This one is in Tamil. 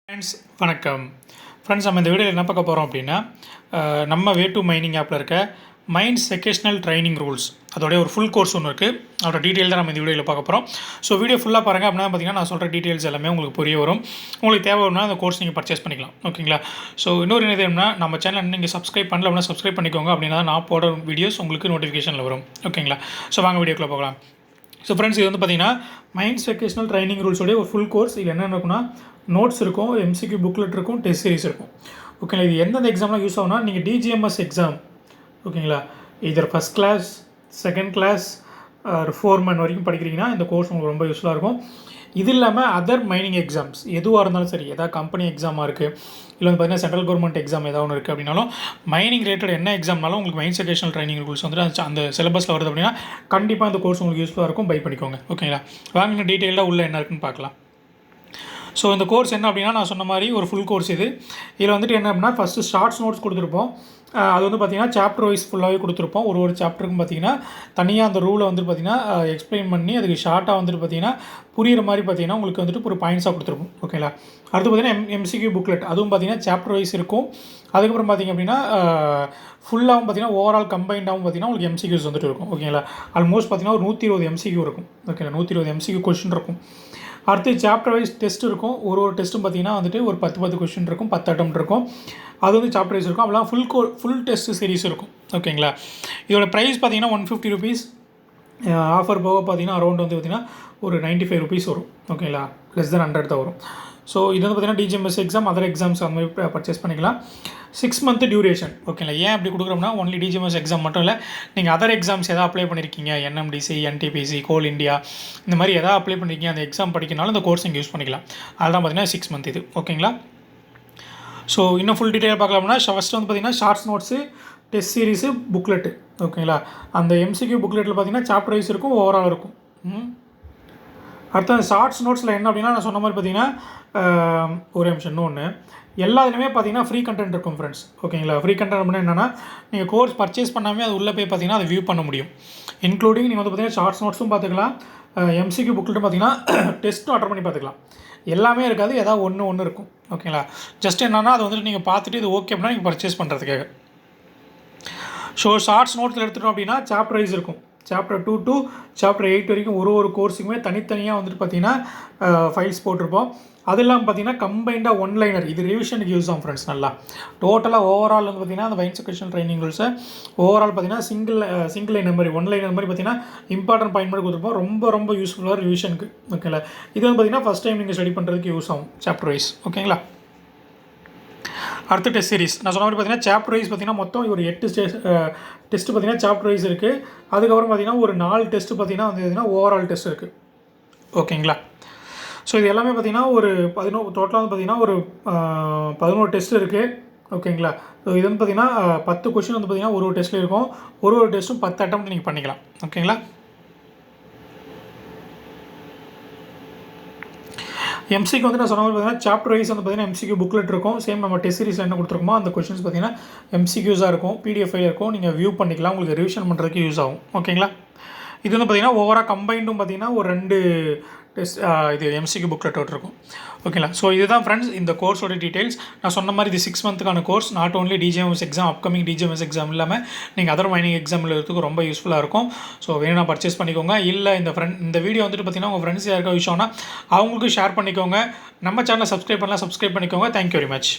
ஃப்ரெண்ட்ஸ் வணக்கம். ஃப்ரெண்ட்ஸ் நம்ம இந்த வீடியோவில் என்ன பார்க்க போகிறோம் அப்படின்னா நம்ம வே டு மைனிங் ஆப்பில் இருக்க மைண்ட்ஸ் செகேஷனல் ட்ரைனிங் ரூல்ஸ் அதோடைய ஒரு ஃபுல் கோர்ஸ் ஒன்று இருக்குது. அதோட டீட்டெயில் தான் நம்ம இந்த வீடியோவில் பார்க்க போகிறோம். ஸோ வீடியோ ஃபுல்லாக பாருங்கள். அப்படின்னா பார்த்தீங்கன்னா நான் சொல்கிற டீட்டெயில்ஸ் எல்லாமே உங்களுக்கு புரிய வரும். உங்களுக்கு தேவைன்னா அந்த கோர்ஸ் நீங்கள் பர்ச்சேஸ் பண்ணிக்கலாம். ஓகேங்களா? ஸோ இன்னொரு என்ன தெரியும்னா நம்ம சேனல் நீங்கள் சப்ஸ்கிரைப் பண்ணல அப்படின்னா சப்ஸ்கிரைப் பண்ணிக்கோங்க. அப்படின்னா நான் போடுற வீடியோஸ் உங்களுக்கு நோட்டிஃபிகேஷனில் வரும். ஓகேங்களா? ஸோ வாங்க வீடியோக்குள்ளே போகலாம். ஸோ ஃப்ரெண்ட்ஸ் இது வந்து பார்த்தீங்கன்னா மைண்ட்ஸ் செகேஷனல் ட்ரைனிங் ரூல்ஸோடைய ஒரு ஃபுல் கோர்ஸ். இது என்ன இருக்குன்னா நோட்ஸ் இருக்கும், எம்சிக்யூ புக்லெட் இருக்கும், டெஸ்ட் சீரிஸ் இருக்கும். ஓகேங்களா? இது எந்தெந்த எக்ஸாம்லாம் யூஸ் ஆகும்னா நீங்கள் டிஜிஎம்எஸ் எக்ஸாம், ஓகேங்களா, இதர் first class, second class, foreman வரைக்கும் படிக்கிறீங்கன்னா இந்த கோர்ஸ் உங்களுக்கு ரொம்ப யூஸ்ஃபுல்லாக இருக்கும். இது இல்லாமல் அதர் மைனிங் எக்ஸாம்ஸ் எதுவாக இருந்தாலும் சரி, எதாவது கம்பெனி எக்ஸாமாக இருக்குது, இல்லை வந்து பார்த்தீங்கன்னா சென்ட்ரல் கவர்மெண்ட் எக்ஸாம் ஏதாவது ஒன்று இருக்குது அப்படின்னாலும் மைனிங் ரிலேட்டட் என்ன எக்ஸாம்னாலும் உங்களுக்கு மைண்ட் செகேஷனல் ட்ரைனிங் ரூல்ஸ் வந்துட்டு அந்த சிலபஸில் வருது அப்படின்னா கண்டிப்பாக இந்த கோர்ஸ் உங்களுக்கு யூஸ்ஃபுல்லாக இருக்கும். பை பண்ணிக்கோங்க. ஓகேங்களா? வாங்க டீட்டெயிலாக உள்ள என்ன இருக்குன்னு பார்க்கலாம். ஸோ இந்த கோர்ஸ் என்ன அப்படின்னா நான் சொன்ன மாதிரி ஒரு ஃபுல் கோர்ஸ் இது. இதில் வந்துட்டு என்ன அப்படின்னா ஃபஸ்ட்டு ஷார்ட்ஸ் நோட்ஸ் கொடுத்துருப்போம். அது வந்து பார்த்திங்கன்னா சாப்டர் வைஸ் ஃபுல்லாகவே கொடுத்துருப்போம். ஒரு சாப்டருக்கும் பார்த்திங்கன்னா தனியாக அந்த ரூலை வந்துட்டு பார்த்திங்கன்னா எக்ஸ்பிளைன் பண்ணி அதுக்கு ஷார்ட்டாக வந்துட்டு பார்த்திங்கன்னா புரிகிற மாதிரி பார்த்திங்கன்னா உங்களுக்கு வந்துட்டு ஒரு பாயிண்ட்ஸாக கொடுத்துருப்போம். ஓகேங்களா? அடுத்து பார்த்திங்கன்னா எம்சிக்யூ புக்லெட் அதுவும் பார்த்திங்கன்னா சாப்டர் வைஸ் இருக்கும். அதுக்கப்புறம் பார்த்திங்க அப்படின்னா ஃபுல்லாகவும் பார்த்திங்கன்னா ஓவரால் கம்பைண்டாகவும் பார்த்திங்கன்னா உங்களுக்கு எம்சிக்யூஸ் வந்துட்டு இருக்கும். ஓகேங்களா? ஆல்மோஸ்ட் பார்த்திங்கன்னா ஒரு 120 எம்சிக்யூ இருக்கும். ஓகேங்களா? 120 எம்சிக்யூ கொஷின் இருக்கும். அடுத்து சாப்டர் வைஸ் டெஸ்ட் இருக்கும். ஒரு டெஸ்ட்டும் பார்த்திங்கன்னா வந்துட்டு ஒரு 10 கொஷின் இருக்கும், 10 அட்டெம்ப்ட் இருக்கும். அது வந்து சாப்டர் வைஸ் இருக்கும். அப்போலாம் ஃபுல் டெஸ்ட் சீரிஸ் இருக்கும். ஓகேங்களா? இதோட ப்ரைஸ் பார்த்திங்கன்னா 150 ருபீஸ். ஆஃபர் போக பார்த்திங்கன்னா அரௌண்ட் வந்து பார்த்திங்கன்னா ஒரு 95 ருபீஸ் வரும். ஓகேங்களா? லெஸ் தென் 100 தான் வரும். ஸோ இது வந்து பார்த்திங்கன்னா டிஜிஎம்எஸ் எக்ஸாம், அதர் எக்ஸாம்ஸ் அந்த மாதிரி பர்ச்சேஸ் பண்ணிக்கலாம். 6 மந்த் டியூரேஷன். ஓகேங்களா? ஏன் அப்படி கொடுக்குறோம்னா ஒன்லி டிஜிஎம்எஸ் எக்ஸாம் மட்டும் இல்லை, நீங்கள் அதர் எக்ஸாம்ஸ் எதாவது அப்ளை பண்ணியிருக்கீங்க, என்எம்டிசி, என்டிபிசி, கோல் இண்டியா இந்த மாதிரி எதாவது அப்ளை பண்ணியிருக்கீங்க, அந்த எக்ஸாம் படிக்கிறனால இந்த கோர்ஸ் நீங்கள் யூஸ் பண்ணிக்கலாம். அதுதான் பார்த்திங்கன்னா 6 மந்த் இது. ஓகேங்களா? ஸோ இன்னும் ஃபுல் டீட்டெயில் பார்க்கலாம்னா ஃபஸ்ட்டு வந்து பார்த்திங்கன்னா shorts notes, test series, booklet. ஓகேங்களா? அந்த எம்சிக்யூ புக்லெட்டில் பார்த்திங்கன்னா சாப்டர் வைஸ் இருக்கும், ஓவரால் இருக்கும். அடுத்த ஷார்ட்ஸ் நோட்ஸில் என்ன அப்படின்னா நான் சொன்ன மாதிரி பார்த்திங்கன்னா ஒரு நிமிஷம் இன்னொன்று எல்லாத்துலேயுமே பார்த்திங்கன்னா ஃப்ரீ கண்டென்ட் இருக்கும் ஃப்ரெண்ட்ஸ். ஓகேங்களா? ஃப்ரீ கண்டென்ட் அப்படின்னா என்னென்னா நீங்கள் கோர்ஸ் பர்ச்சேஸ் பண்ணாமல் அது உள்ளே போய் பார்த்திங்கன்னா அதை வியூ பண்ண முடியும். இன்க்ளூடிங் நீங்கள் வந்து பார்த்திங்கன்னா ஷார்ட்ஸ் நோட்ஸும் பார்த்துக்கலாம், எம்சிக்யூ புக்லெட்டும் பார்த்திங்கன்னா டெஸ்ட்டும் அட்டன் பண்ணி பார்த்துக்கலாம். எல்லாமே இருக்காது, ஏதாவது ஒன்று இருக்கும். ஓகேங்களா? ஜஸ்ட் என்னென்னா அதை வந்துட்டு நீங்கள் பார்த்துட்டு இது ஓகே அப்படின்னா நீங்கள் பர்ச்சேஸ் பண்ணுறதுக்காக. ஸோ ஷார்ட்ஸ் நோட்ஸில் எடுத்துட்டோம் அப்படின்னா சாப்டர் வைஸ் இருக்கும். சாப்டர் 2 to சாப்டர் 8 வரைக்கும் ஒரு கோர்ஸுக்குமே தனித்தனியாக வந்துட்டு பார்த்திங்கன்னா ஃபைல்ஸ் போட்டிருப்போம். அது இல்லாமல் பார்த்திங்கன்னா கம்பைண்டாக ஒன்லைனர், இது ரிவிஷனுக்கு யூஸ் ஆகும் ஃப்ரெண்ட்ஸ். நல்லா டோட்டலாக ஓவரால் வந்து பார்த்திங்கன்னா அந்த மைண்ட் செகேஷனல் ட்ரைனிங் ரூல்ஸை ஓவரால் பார்த்திங்கன்னா சிங்கிள் லைன் மாதிரி ஒன்லைனர் மாதிரி பார்த்திங்கன்னா இம்பார்ட்டன்ட் பாயிண்ட் மாதிரி கொடுத்துருப்போம். ரொம்ப யூஸ்ஃபுல்லாக ரிவிஷனுக்கு. ஓகேங்களா? இது வந்து பார்த்திங்கன்னா ஃபஸ்ட் டைம் நீங்கள் ஸ்டடி பண்ணுறதுக்கு யூஸ் ஆகும் சாப்டர் வைஸ். ஓகேங்களா? அடுத்த டெஸ்ட் சீரிஸ் நான் சொன்ன மாதிரி பார்த்திங்கன்னா சாப்டர் வைஸ் பார்த்திங்கன்னா மொத்தம் ஒரு 8 டெஸ்ட்டு பார்த்திங்கன்னா சாப்டர் வைஸ் இருக்குது. அதுக்கப்புறம் பார்த்திங்கன்னா ஒரு 4 டெஸ்ட்டு பார்த்திங்கன்னா வந்து ஓவரால் டெஸ்ட் இருக்குது. ஓகேங்களா? ஸோ இது எல்லாமே பார்த்திங்கன்னா ஒரு 11 டோட்டலாக வந்து பார்த்திங்கன்னா ஒரு 11 டெஸ்ட் இருக்குது. ஓகேங்களா? ஸோ இது வந்து பார்த்திங்கன்னா 10 கொஷின் வந்து பார்த்திங்கன்னா ஒரு டெஸ்ட்டில் இருக்கும். ஒரு டெஸ்ட்டும் 10 அட்டெம்ப்ட் நீங்கள் பண்ணிக்கலாம். ஓகேங்களா? எம்சிக்கு வந்து நான் சொன்ன மாதிரி பார்த்தீங்கன்னா சாப்டர் வைஸ் வந்து பார்த்திங்கன்னா எம்சிக்யூ புக்லெட் இருக்கும். சேம் நம்ம டெஸ்ட் சீரிஸில் என்ன கொடுத்துருக்கோமோ அந்த கொஷின்ஸ் பார்த்திங்கன்னா எம்சிக்யூஸாக இருக்கும், பிடிஎஃப் ஃபைல் இருக்கும். நீங்கள் வியூ பண்ணிக்கலாம், உங்களுக்கு ரிவிஷன் பண்ணுறதுக்கு யூஸ் ஆகும். ஓகேங்களா? இது வந்து பார்த்திங்கன்னா ஓவராக கம்பைண்டும் பார்த்திங்கன்னா ஒரு 2 டெஸ்ட் இது எம்சிக்யூ புக்லெட் இருக்கும். ஓகேங்களா? ஸோ இதுதான் ஃப்ரெண்ட்ஸ் இந்த கோர்ஸோட டீட்டெயில்ஸ். நான் சொன்ன மாதிரி இது 6 மந்த்துக்கான course. Not only DGMS exam, upcoming DGMS exam இல்லாமல் நீங்கள் அதர் மைனிங் எக்ஸாம் எழுதுறதுக்கு ரொம்ப யூஸ்ஃபுல்லாக இருக்கும். ஸோ வேணும்னா பர்ச்சேஸ் பண்ணிக்கோங்க. இல்லை இந்த வீடியோ வந்துட்டு பார்த்திங்கன்னா உங்கள் ஃப்ரெண்ட்ஸ் யாருக்கா விஷயம்னா அவங்களுக்கு ஷேர் பண்ணிக்கோங்க. நம்ம சேனலை சப்ஸ்கிரைப் பண்ணலாம், சப்ஸ்கிரைப் பண்ணிக்கோங்க. Thank you very much.